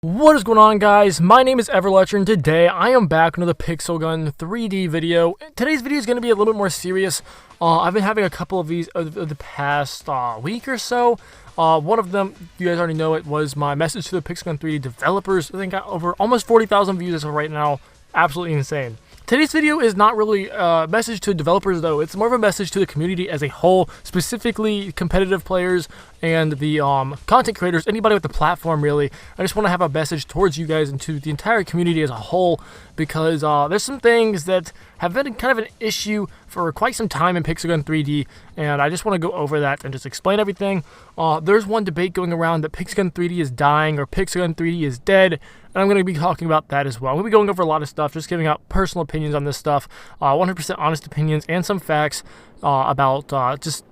What is going on, guys? My name is Everletcher, and today I am back with another Pixel Gun 3D video. Today's video is going to be a little bit more serious. I've been having a couple of these over the past week or so. One of them, you guys already know it, was my message to the Pixel Gun 3D developers. I think got over almost 40,000 views as of right now. Absolutely insane. Today's video is not really a message to developers, though. It's more of a message to the community as a whole, specifically competitive players and the content creators, anybody with the platform, really. I just want to have a message towards you guys and to the entire community as a whole, because there's some things that have been kind of an issue for quite some time in Pixel Gun 3D, and I just want to go over that and just explain everything. There's one debate going around that Pixel Gun 3D is dying or Pixel Gun 3D is dead, and I'm going to be talking about that as well. I'm going to be going over a lot of stuff, just giving out personal opinions on this stuff, 100% honest opinions, and some facts about just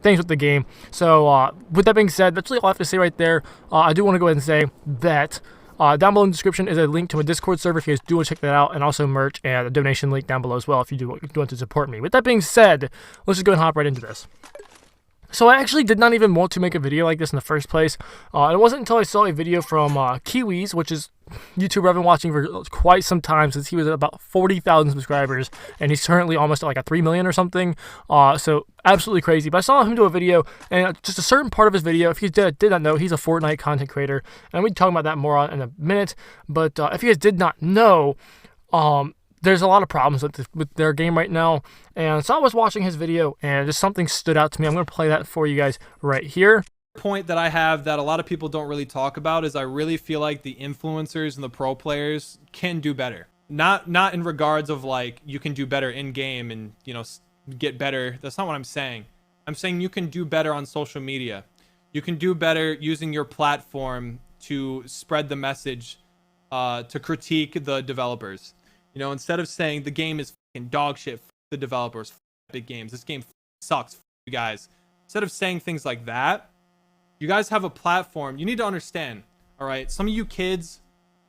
things with the game. So with that being said, that's really all I have to say right there. I do want to go ahead and say that down below in the description is a link to a Discord server if you guys do want to check that out, and also merch and a donation link down below as well if you do want to support me. With that being said, let's just go and hop right into this. So I actually did not even want to make a video like this in the first place. It wasn't until I saw a video from Chuwi, which is YouTuber I've been watching for quite some time, since he was at about 40,000 subscribers, and he's currently almost at like a 3 million or something. So absolutely crazy. But I saw him do a video, and just a certain part of his video, if you did not know, he's a Fortnite content creator, and we'll be talking about that more in a minute. But if you guys did not know, there's a lot of problems with their game right now, and so I was watching his video, and just something stood out to me. I'm going to play that for you guys right here. Point that I have that a lot of people don't really talk about is I really feel like the influencers and the pro players can do better. Not in regards of like you can do better in game and, you know, get better. That's not what I'm saying. I'm saying you can do better on social media. You can do better using your platform to spread the message, to critique the developers. You know, instead of saying the game is fucking dog shit, the developers, big games, this game sucks, you guys. Instead of saying things like that, you guys have a platform. You need to understand, all right? Some of you kids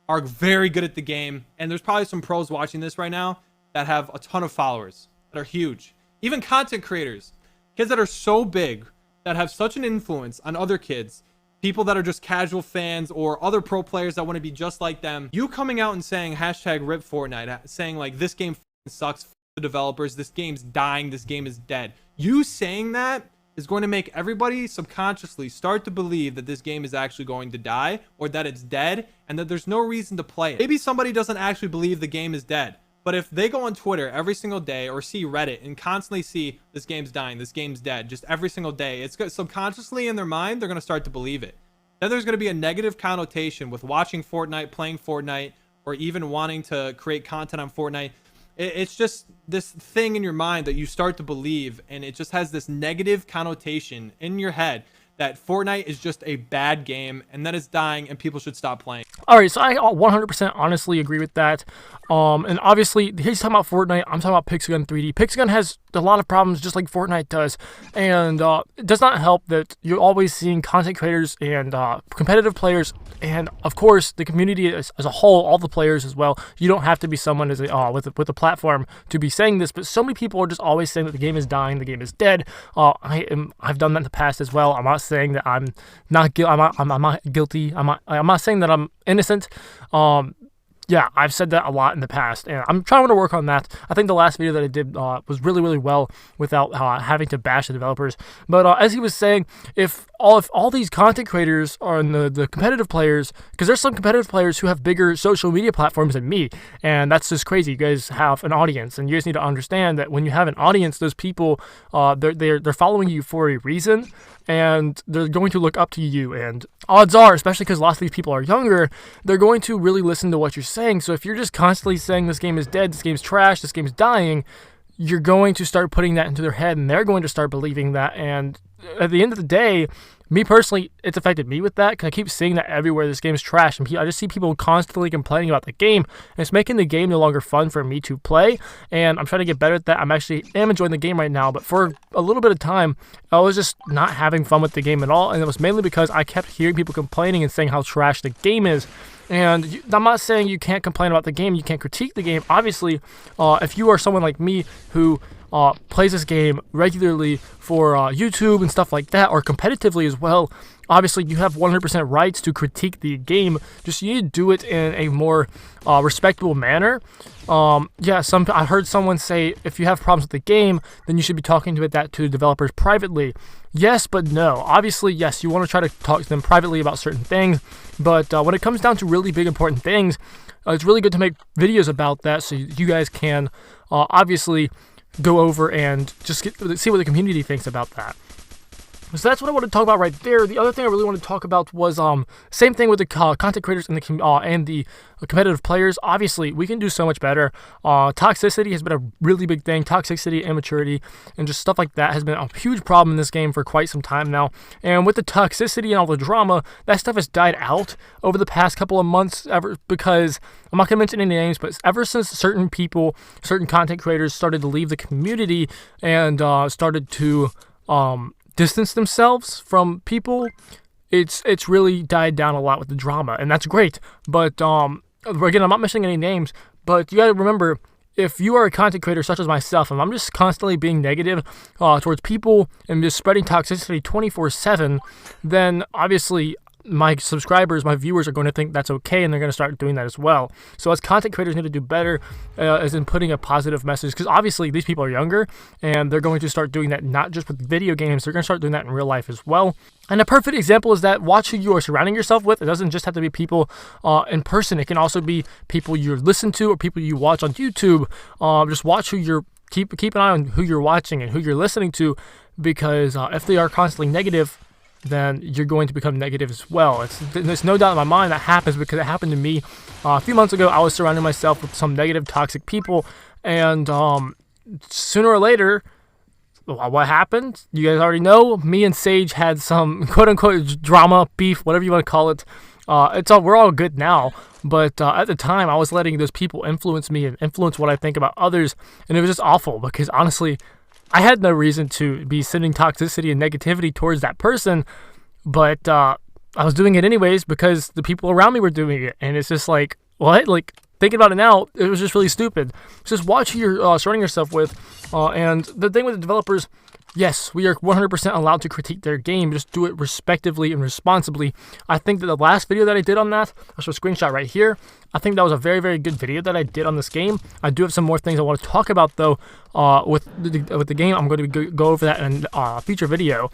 are very good at the game, and there's probably some pros watching this right now that have a ton of followers that are huge. Even content creators, kids that are so big, that have such an influence on other kids, people that are just casual fans or other pro players that want to be just like them. You coming out and saying hashtag rip Fortnite, saying like this game sucks, the developers, this game's dying, this game is dead. You saying that is going to make everybody subconsciously start to believe that this game is actually going to die, or that it's dead, and that there's no reason to play it. Maybe somebody doesn't actually believe the game is dead, but if they go on Twitter every single day or see Reddit and constantly see this game's dying, this game's dead, just every single day, it's subconsciously in their mind, they're going to start to believe it. Then there's going to be a negative connotation with watching Fortnite, playing Fortnite, or even wanting to create content on Fortnite. It's just this thing in your mind that you start to believe, and it just has this negative connotation in your head that Fortnite is just a bad game and that it's dying and people should stop playing. Alright, so I 100% honestly agree with that. And obviously, he's talking about Fortnite, I'm talking about Pixel Gun 3D. Pixel Gun has a lot of problems just like Fortnite does. And it does not help that you're always seeing content creators and competitive players, and of course, the community as a whole, all the players as well. You don't have to be someone with a platform to be saying this, but so many people are just always saying that the game is dying, the game is dead. I've done that in the past as well. I'm not saying that I'm not guilty. I'm not saying that I'm innocent. Yeah, I've said that a lot in the past, and I'm trying to work on that. I think the last video that I did was really, really well without having to bash the developers. But as he was saying, if all these content creators are in the competitive players, because there's some competitive players who have bigger social media platforms than me, and that's just crazy. You guys have an audience, and you guys need to understand that when you have an audience, those people, they're following you for a reason, and they're going to look up to you, and odds are, especially because lots of these people are younger, they're going to really listen to what you're saying. So if you're just constantly saying this game is dead, this game's trash, this game's dying, you're going to start putting that into their head, and they're going to start believing that. And at the end of the day, me personally, it's affected me with that, because I keep seeing that everywhere, this game's trash, and I just see people constantly complaining about the game, and it's making the game no longer fun for me to play, and I'm trying to get better at that. I'm enjoying the game right now, but for a little bit of time, I was just not having fun with the game at all, and it was mainly because I kept hearing people complaining and saying how trash the game is. And I'm not saying you can't complain about the game, you can't critique the game. Obviously, if you are someone like me who plays this game regularly for YouTube and stuff like that, or competitively as well, obviously you have 100% rights to critique the game, just you need to do it in a more respectable manner. Yeah, I heard someone say if you have problems with the game, then you should be talking to the developers privately. Yes, but no. Obviously, yes, you want to try to talk to them privately about certain things, but when it comes down to really big important things, it's really good to make videos about that so you guys can obviously go over and just see what the community thinks about that. So that's what I want to talk about right there. The other thing I really want to talk about was same thing with the content creators and the competitive players. Obviously, we can do so much better. Toxicity has been a really big thing. Toxicity, immaturity, and just stuff like that has been a huge problem in this game for quite some time now. And with the toxicity and all the drama, that stuff has died out over the past couple of months. Because I'm not going to mention any names, but ever since certain content creators started to leave the community and started to distance themselves from people, it's really died down a lot with the drama, and that's great. But again, I'm not mentioning any names, but you gotta remember, if you are a content creator such as myself, and I'm just constantly being negative towards people and just spreading toxicity 24/7, then obviously my subscribers, my viewers are going to think that's okay, and they're going to start doing that as well. So as content creators need to do better as in putting a positive message, because obviously these people are younger, and they're going to start doing that not just with video games, they're going to start doing that in real life as well. And a perfect example is that watch who you are surrounding yourself with. It doesn't just have to be people in person. It can also be people you listen to or people you watch on YouTube. Just watch who you're keep an eye on who you're watching and who you're listening to, because if they are constantly negative, then you're going to become negative as well. There's no doubt in my mind that happens, because it happened to me a few months ago. I was surrounding myself with some negative, toxic people, and sooner or later, what happened? You guys already know. Me and Sage had some quote-unquote drama, beef, whatever you want to call it. We're all good now, but at the time, I was letting those people influence me and influence what I think about others, and it was just awful, because honestly, I had no reason to be sending toxicity and negativity towards that person, but I was doing it anyways because the people around me were doing it, and it's just like, what? Like, thinking about it now, it was just really stupid. Just watch who you're surrounding yourself with, and the thing with the developers, yes, we are 100% allowed to critique their game, just do it respectively and responsibly. I think that the last video that I did on that, I'll show a screenshot right here, I think that was a very, very good video that I did on this game. I do have some more things I want to talk about, though, with the game. I'm going to go over that in a future video.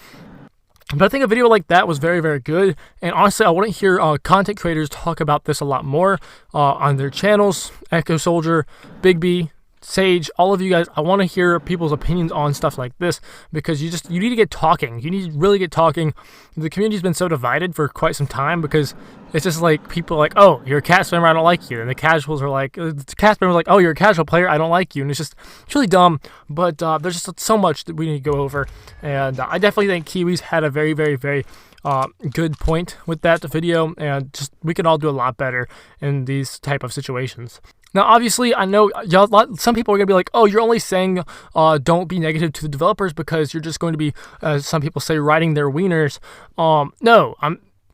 But I think a video like that was very, very good. And honestly, I want to hear content creators talk about this a lot more on their channels. Echo Soldier, Big B, Sage, all of you guys, I want to hear people's opinions on stuff like this, because you need to get talking. You need to really get talking. The community's been so divided for quite some time, because it's just like people are like, oh, you're a cast member, I don't like you. And the casuals are like, the cast member like, oh, you're a casual player, I don't like you. And it's really dumb, but there's just so much that we need to go over. And I definitely think Kiwi's had a very, very, very good point with that video, and just we can all do a lot better in these type of situations. Now, obviously, I know some people are going to be like, oh, you're only saying don't be negative to the developers because you're just going to be, as some people say, riding their wieners. No,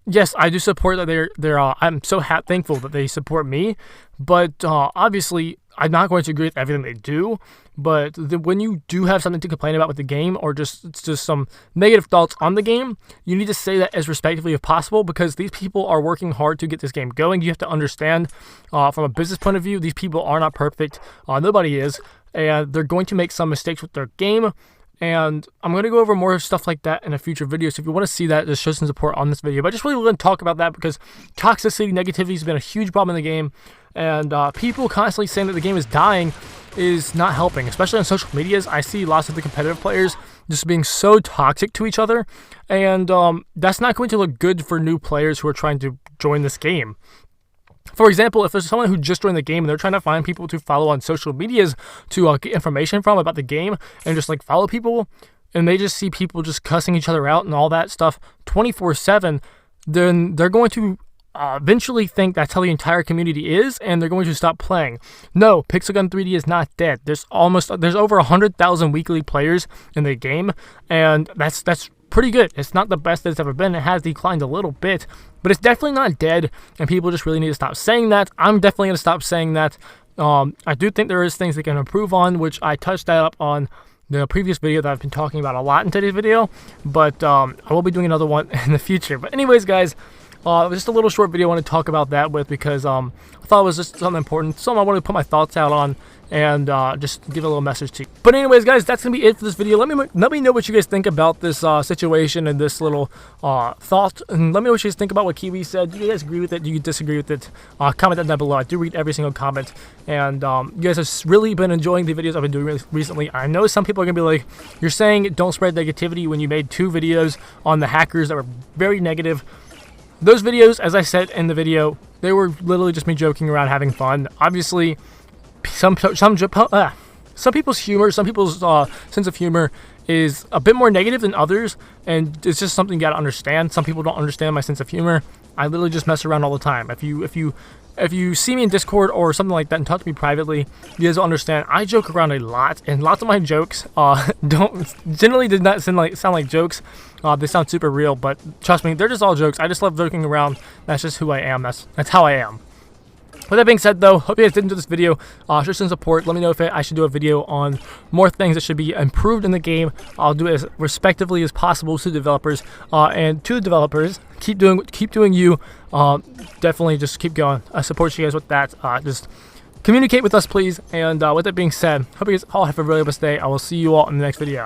yes, I do support that I'm so thankful that they support me, but obviously, I'm not going to agree with everything they do. But when you do have something to complain about with the game, or just some negative thoughts on the game, you need to say that as respectfully as possible, because these people are working hard to get this game going. You have to understand, from a business point of view, these people are not perfect. Nobody is, and they're going to make some mistakes with their game. And I'm going to go over more stuff like that in a future video. So if you want to see that, just show some support on this video. But I just really want to talk about that, because toxicity, negativity has been a huge problem in the game. And people constantly saying that the game is dying is not helping, especially on social medias. I see lots of the competitive players just being so toxic to each other. And that's not going to look good for new players who are trying to join this game. For example, if there's someone who just joined the game and they're trying to find people to follow on social medias to get information from about the game and just like follow people, and they just see people just cussing each other out and all that stuff 24/7, then they're going to eventually think that's how the entire community is, and they're going to stop playing. No, Pixelgun 3D is not dead. There's over 100,000 weekly players in the game, and that's pretty good. It's not the best that it's ever been. It has declined a little bit, but it's definitely not dead, and people just really need to stop saying that. I'm definitely going to stop saying that. I do think there is things they can improve on, which I touched that up on the previous video that I've been talking about a lot in today's video, but I will be doing another one in the future. But anyways, guys, just a little short video I want to talk about that with, because I thought it was just something important, something I wanted to put my thoughts out on, and just give a little message to you. But anyways, guys, that's gonna be it for this video. Let me know what you guys think about this situation and this little thought, and let me know what you guys think about what Kiwi said. Do you guys agree with it? Do you disagree with it? Comment that down below. I do read every single comment, and you guys have really been enjoying the videos I've been doing recently. I know some people are gonna be like, "You're saying don't spread negativity," when you made 2 videos on the hackers that were very negative. Those videos, as I said in the video, they were literally just me joking around, having fun. Obviously, some people's humor, some people's sense of humor is a bit more negative than others, and it's just something you gotta understand. Some people don't understand my sense of humor. I literally just mess around all the time. If you see me in Discord or something like that and talk to me privately, you guys will understand I joke around a lot, and lots of my jokes generally did not sound like jokes. They sound super real, but trust me, they're just all jokes. I just love joking around. That's just who I am. That's how I am. With that being said, though, hope you guys did enjoy this video. Show some support. Let me know if I should do a video on more things that should be improved in the game. I'll do it as respectively as possible to developers, and to the developers. Keep doing you. Definitely just keep going. I support you guys with that. Just communicate with us, please. And with that being said, hope you guys all have a really best day. I will see you all in the next video.